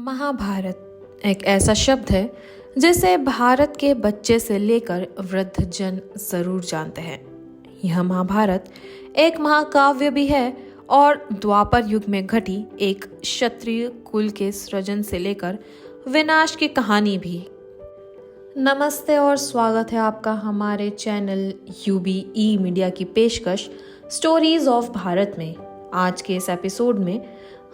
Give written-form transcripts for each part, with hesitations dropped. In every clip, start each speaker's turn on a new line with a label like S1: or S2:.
S1: महाभारत एक ऐसा शब्द है जिसे भारत के बच्चे से लेकर वृद्ध जन जरूर जानते हैं। यह महाभारत एक महाकाव्य भी है और द्वापर युग में घटी एक क्षत्रिय कुल के सृजन से लेकर विनाश की कहानी भी। नमस्ते और स्वागत है आपका हमारे चैनल UBE मीडिया की पेशकश स्टोरीज ऑफ भारत में। आज के इस एपिसोड में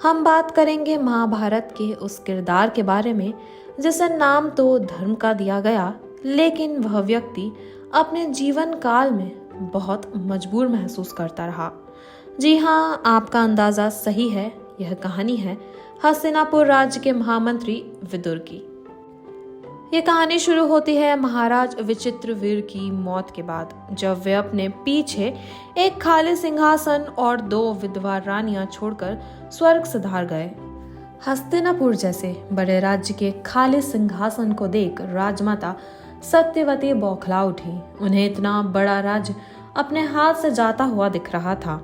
S1: हम बात करेंगे महाभारत के उस किरदार के बारे में जिसे नाम तो धर्म का दिया गया, लेकिन वह व्यक्ति अपने जीवन काल में बहुत मजबूर महसूस करता रहा। जी हाँ, आपका अंदाजा सही है, यह कहानी है हस्तिनापुर राज्य के महामंत्री विदुर की। ये कहानी शुरू होती है महाराज विचित्रवीर की मौत के बाद, जब वे अपने पीछे एक खाली सिंहासन और 2 विधवा रानियां छोड़कर स्वर्ग सिधार गए। हस्तिनापुर जैसे बड़े राज्य के खाली सिंहासन को देख राजमाता सत्यवती बौखला उठी। उन्हें इतना बड़ा राज्य अपने हाथ से जाता हुआ दिख रहा था।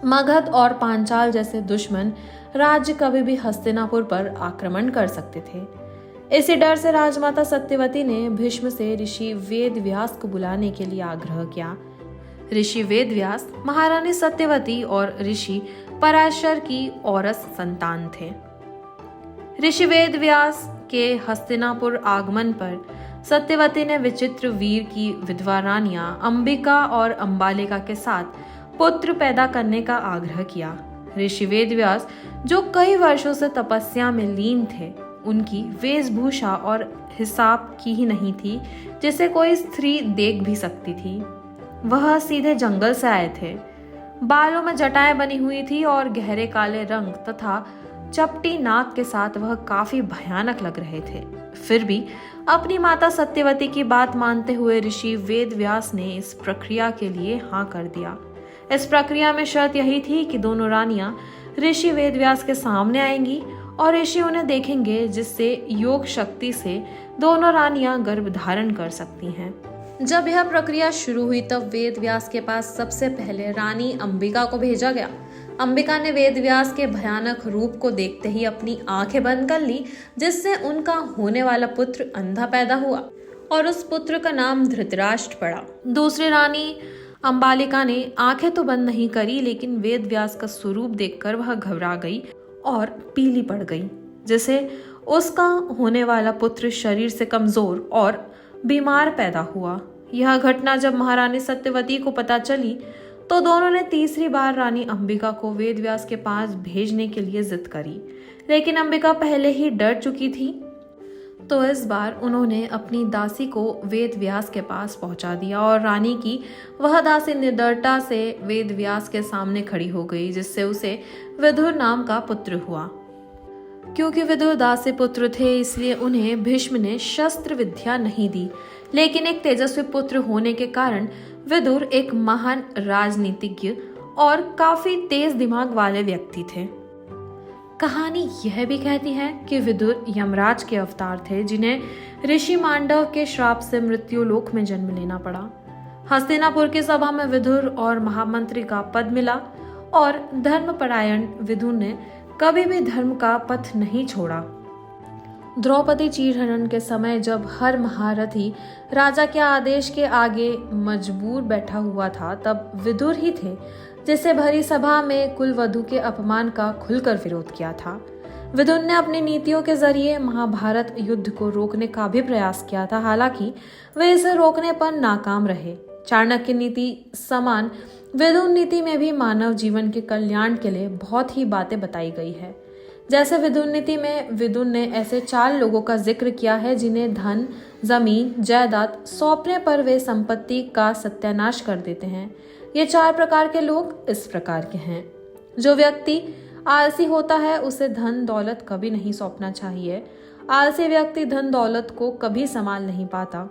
S1: मगध और पांचाल जैसे दुश्मन राज्य कभी भी हस्तिनापुर पर आक्रमण कर सकते थे। इसी डर से राजमाता सत्यवती ने भीष्म से ऋषि वेदव्यास को बुलाने के लिए आग्रह किया। ऋषि वेदव्यास महारानी सत्यवती और ऋषि पराशर की औरस संतान थे। ऋषि वेदव्यास के हस्तिनापुर आगमन पर सत्यवती ने विचित्रवीर की विधवा रानियां अंबिका और अंबालिका के साथ पुत्र पैदा करने का आग्रह किया। ऋषि वेदव्यास, जो कई वर्षों से तपस्या में लीन थे, उनकी वेशभूषा और हिसाब की ही नहीं थी जिसे कोई स्त्री देख भी सकती थी। वह सीधे जंगल से आए थे। बालों में जटाएं बनी हुई थी और गहरे काले रंग तथा चपटी नाक के साथ वह काफी भयानक लग रहे थे। फिर भी अपनी माता सत्यवती की बात मानते हुए ऋषि वेदव्यास ने इस प्रक्रिया के लिए हाँ कर दिया। इस प्रक्रिया में शर्त यही थी कि दोनों रानियां ऋषि वेदव्यास के सामने आएंगी और ऋषि उन्हें देखेंगे, जिससे योग शक्ति से दोनों रानियां गर्भ धारण कर सकती हैं। जब यह प्रक्रिया शुरू हुई तब वेदव्यास के पास सबसे पहले रानी अंबिका को भेजा गया। अंबिका ने वेदव्यास के भयानक रूप को देखते ही अपनी आंखें बंद कर ली, जिससे उनका होने वाला पुत्र अंधा पैदा हुआ और उस पुत्र का नाम धृतराष्ट्र पड़ा। दूसरी रानी अंबालिका ने आंखें तो बंद नहीं करी, लेकिन वेदव्यास का स्वरूप देखकर वह घबरा गई और पीली पड़ गई, जिसे उसका होने वाला पुत्र शरीर से कमजोर और बीमार पैदा हुआ। यह घटना जब महारानी सत्यवती को पता चली तो दोनों ने तीसरी बार रानी अंबिका को वेदव्यास के पास भेजने के लिए जिद करी, लेकिन अंबिका पहले ही डर चुकी थी। तो इस बार उन्होंने अपनी दासी को वेदव्यास के पास पहुंचा दिया और रानी की वह दासी निडरता से वेदव्यास के सामने खड़ी हो गई, जिससे उसे विदुर नाम का पुत्र हुआ। क्योंकि विदुर दासी पुत्र थे, इसलिए उन्हें भीष्म ने शस्त्र विद्या नहीं दी, लेकिन एक तेजस्वी पुत्र होने के कारण विदुर एक महान राजनीतिज्ञ और काफी तेज दिमाग वाले व्यक्ति थे। कहानी यह भी कहती है कि विदुर यमराज के अवतार थे, जिन्हें ऋषि मांडव के श्राप से मृत्यु लोक में जन्म लेना पड़ा। हस्तिनापुर की सभा में विदुर और महामंत्री का पद मिला और धर्मपरायण विदुर ने कभी भी धर्म का पथ नहीं छोड़ा। द्रौपदी चीरहरण के समय जब हर महारथी राजा के आदेश के आगे मजबूर बैठा हुआ था, तब विदुर ही थे जिसे भरी सभा में कुलवधू के अपमान का खुलकर विरोध किया था। विदुर ने अपनी नीतियों के जरिए महाभारत युद्ध को रोकने का भी प्रयास किया था, हालांकि वे इसे रोकने पर नाकाम रहे। चाणक्य नीति समान विदुर नीति में भी मानव जीवन के कल्याण के लिए बहुत ही बातें बताई गई है। जैसे विदुर नीति में विदुर ने ऐसे 4 लोगों का जिक्र किया है जिन्हें धन, जमीन, जायदाद सौंपने पर वे संपत्ति का सत्यानाश कर देते हैं। ये 4 प्रकार के लोग इस प्रकार के हैं। जो व्यक्ति आलसी होता है उसे धन दौलत कभी नहीं सौंपना चाहिए। आलसी व्यक्ति धन दौलत को कभी संभाल नहीं पाता।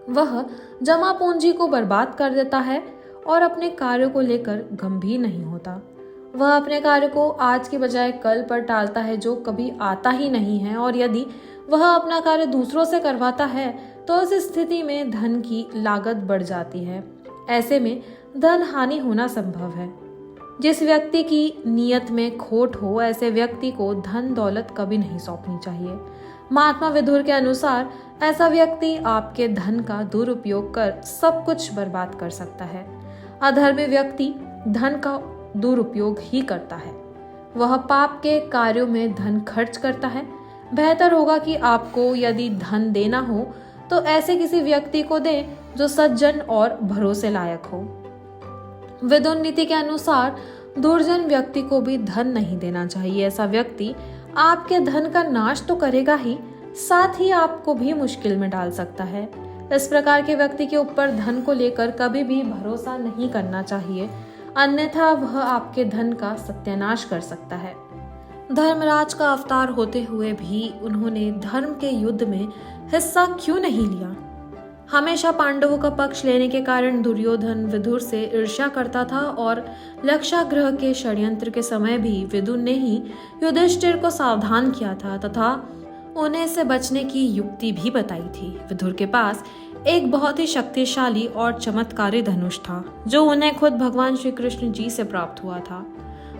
S1: वह जमा पूंजी को बर्बाद कर देता है और अपने कार्यों को लेकर गंभीर नहीं होता। वह अपने कार्य को आज के बजाय कल पर टालता है, जो कभी आता ही नहीं है, और यदि वह अपना कार्य दूसरों से करवाता है तो उस स्थिति में धन की लागत बढ़ जाती है। ऐसे में धन हानि होना संभव है। जिस व्यक्ति की नीयत में खोट हो, ऐसे व्यक्ति को धन दौलत कभी नहीं सौंपनी चाहिए। महात्मा विदुर के अनुसार ऐसा व्यक्ति आपके धन का दुरुपयोग कर सब कुछ बर्बाद कर सकता है। अधर्मी व्यक्ति धन का दुरुपयोग ही करता है, वह पाप के कार्यों में धन खर्च करता है। बेहतर होगा कि आपको यदि धन देना हो तो ऐसे किसी व्यक्ति को दें जो सज्जन और भरोसे लायक हो। विदुर नीति के अनुसार दुर्जन व्यक्ति को भी धन नहीं देना चाहिए। ऐसा व्यक्ति आपके धन का नाश तो करेगा ही, साथ ही आपको भी मुश्किल में डाल सकता है। इस प्रकार के व्यक्ति के ऊपर धन को लेकर कभी भी भरोसा नहीं करना चाहिए, अन्यथा वह आपके धन का सत्यानाश कर सकता है। धर्मराज का अवतार होते हुए भी उन्होंने धर्म के युद्ध में हिस्सा क्यों नहीं लिया? हमेशा पांडवों का पक्ष लेने के कारण दुर्योधन विदुर से ईर्ष्या करता था और लक्षाग्रह के षड्यंत्र के समय भी विदुर ने ही युधिष्ठिर को सावधान किया था तथा उन्हें से बचने की युक्ति भी बताई थी। विदुर के पास एक बहुत ही शक्तिशाली और चमत्कारी धनुष था जो उन्हें खुद भगवान श्री कृष्ण जी से प्राप्त हुआ था।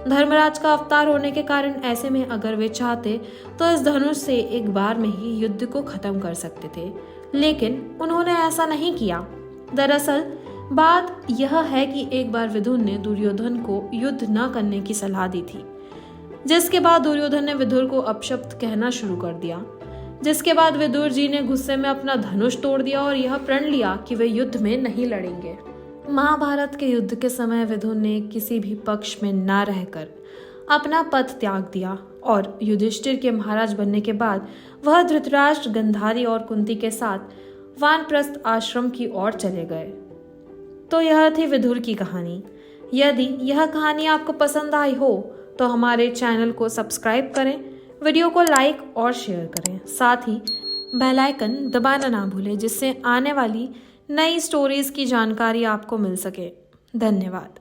S1: धर्मराज का अवतार होने के कारण ऐसे में अगर वे चाहते तो इस धनुष से एक बार में ही युद्ध को खत्म कर सकते थे, लेकिन उन्होंने ऐसा नहीं किया। दरअसल बात यह है कि एक बार विदुर ने दुर्योधन को युद्ध न करने की सलाह दी थी, जिसके बाद दुर्योधन ने विदुर को अपशब्द कहना शुरू कर दिया, जिसके बाद विदुर जी ने गुस्से में अपना धनुष तोड़ दिया और यह प्रण लिया कि वे युद्ध में नहीं लड़ेंगे। महाभारत के युद्ध के समय विदुर ने किसी भी पक्ष में न रहकर अपना पद त्याग दिया और युधिष्ठिर के महाराज बनने के बाद वह धृतराष्ट्र, गंधारी और कुंती के साथ वानप्रस्थ आश्रम की ओर चले गए। तो यह थी विदुर की कहानी। यदि यह कहानी आपको पसंद आई हो तो हमारे चैनल को सब्सक्राइब करें, वीडियो को लाइक और शेयर करें, साथ ही बेल आइकन दबाना ना भूलें जिससे आने वाली नई स्टोरीज की जानकारी आपको मिल सके। धन्यवाद।